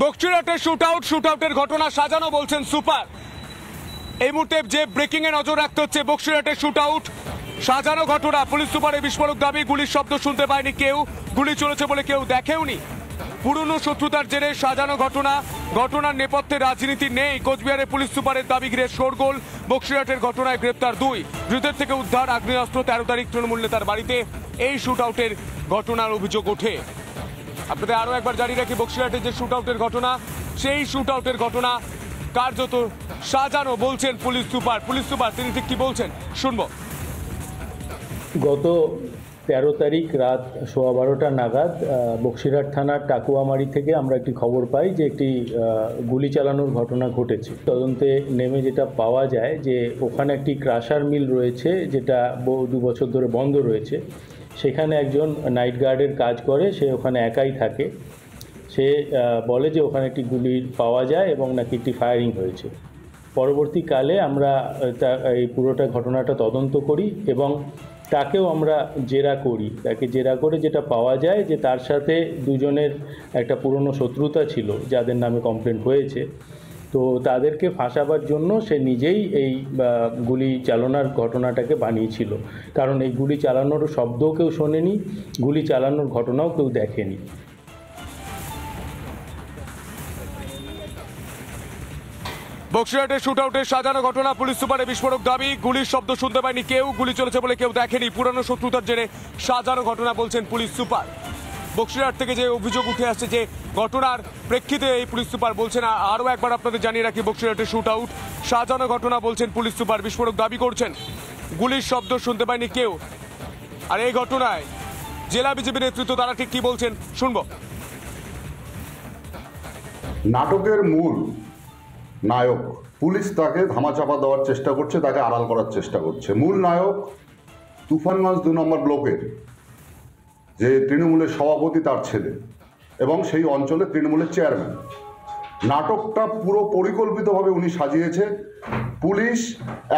বক্সিরহাটের শুটআউটের ঘটনা সাজানো বলছেন সুপার। এই মুহূর্তে যে ব্রেকিং এ নজর রাখতে হচ্ছে, বক্সিরহাটের শুটআউট সাজানো ঘটনা। পুলিশ সুপারের বিস্ফোরক দাবি, গুলির শব্দ শুনতে পায়নি কেউ, গুলি চলেছে বলে কেউ দেখেওনি। পুরনো শত্রুতার জেরে সাজানো ঘটনা, ঘটনার নেপথ্যে রাজনীতি নেই। কোচবিহারের পুলিশ সুপারের দাবি ঘিরে শোরগোল। বক্সিরহাটের ঘটনায় গ্রেপ্তার 2, ধৃতের থেকে উদ্ধার আগ্নেয়াস্ত্র। 13 তারিখ তৃণমূল নেতার বাড়িতে এই শুটআউটের ঘটনার অভিযোগ ওঠে। আপনাদের আরো একবার জানিয়ে রাখি, বক্সিরহাটের যে শুটআউটের ঘটনা, সেই শুটআউটের ঘটনা কার্যত সাজানো বলছেন পুলিশ সুপার। তিনি ঠিক কি বলছেন শুনবো। গত 13 তারিখ রাত 12:15 নাগাদ বক্সিরহাট থানার টাকুয়ামারি থেকে আমরা একটি খবর পাই যে একটি গুলি চালানোর ঘটনা ঘটেছে। তদন্তে নেমে যেটা পাওয়া যায় যে ওখানে একটি ক্রাশার মিল রয়েছে, যেটা 2 বছর ধরে বন্ধ রয়েছে। সেখানে একজন নাইট গার্ডের কাজ করে, সে ওখানে একাই থাকে। সে বলে যে ওখানে একটি গুলি পাওয়া যায় এবং নাকি একটি ফায়ারিং হয়েছে। পরবর্তীকালে আমরা এই পুরোটা ঘটনাটা তদন্ত করি এবং তাকেও আমরা জেরা করি। তাকে জেরা করে যেটা পাওয়া যায় যে তার সাথে দুজনের একটা পুরনো শত্রুতা ছিল, যাদের নামে কমপ্লেন হয়েছে। তো তাদেরকে ফাঁসাবার জন্য সে নিজেই এই গুলি চালানোর ঘটনাটাকে বানিয়েছিল, কারণ এই গুলি চালানোর শব্দও কেউ শোনেনি, গুলি চালানোর ঘটনাও কেউ দেখেনি। বক্সিরহাটের শুটআউটের সাজানো ঘটনা, পুলিশ সুপারের বিস্ফোরক দাবি, গুলির শব্দ শুনতে পায়নি কেউ, গুলি চলেছে বলে কেউ দেখেনি। পুরনো শত্রুতার জেরে সাজানো ঘটনা বলছেন পুলিশ সুপার। বক্সিরহাট থেকে যে অভিযোগ উঠে আসছে, যে ঘটনার প্রেক্ষিতে এই পুলিশ সুপার বলছেন। আরও একবার আপনাদের জানিয়ে রাখি, বক্সিরহাটের শুটআউট সাজানো ঘটনা বলছেন পুলিশ সুপার। বিস্ফোরক দাবি করছেন, গুলির শব্দ শুনতে পায়নি কেউ। আর এই ঘটনায় জেলা বিজেপি নেতৃত্ব তারা ঠিক কি বলছেন শুনবো। নাটকের মূল নায়ক পুলিশ তাকে ধামাচাপা দেওয়ার চেষ্টা করছে, তাকে আড়াল করার চেষ্টা করছে। মূল নায়ক তুফানগঞ্জ 2 নম্বর ব্লকের যে তৃণমূলের সভাপতি, তার ছেলে, এবং সেই অঞ্চলের তৃণমূলের চেয়ারম্যান। নাটকটা পুরো পরিকল্পিতভাবে উনি সাজিয়েছে। পুলিশ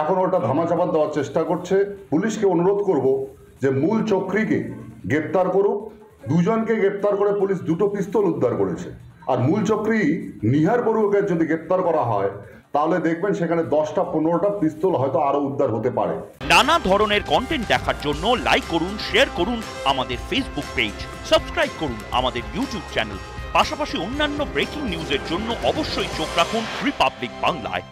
এখন ওটা ধামাচাপা দেওয়ার চেষ্টা করছে। পুলিশকে অনুরোধ করব যে মূল চক্রীকে গ্রেপ্তার করুক। 2 জনকে গ্রেপ্তার করে পুলিশ 2টো পিস্তল উদ্ধার করেছে। আর মূল চক্রী নিহার বড়ুয়াকে যদি গ্রেপ্তার করা হয়, তাহলে দেখবেন সেখানে 10টা 15টা পিস্তল হয়তো আরো উদ্ধার হতে পারে। নানা ধরনের কন্টেন্ট দেখার জন্য লাইক করুন, শেয়ার করুন আমাদের ফেসবুক পেজ, সাবস্ক্রাইব করুন আমাদের ইউটিউব চ্যানেল। পাশাপাশি অন্যান্য ব্রেকিং নিউজের জন্য অবশ্যই চোখ রাখুন রিপাবলিক বাংলায়।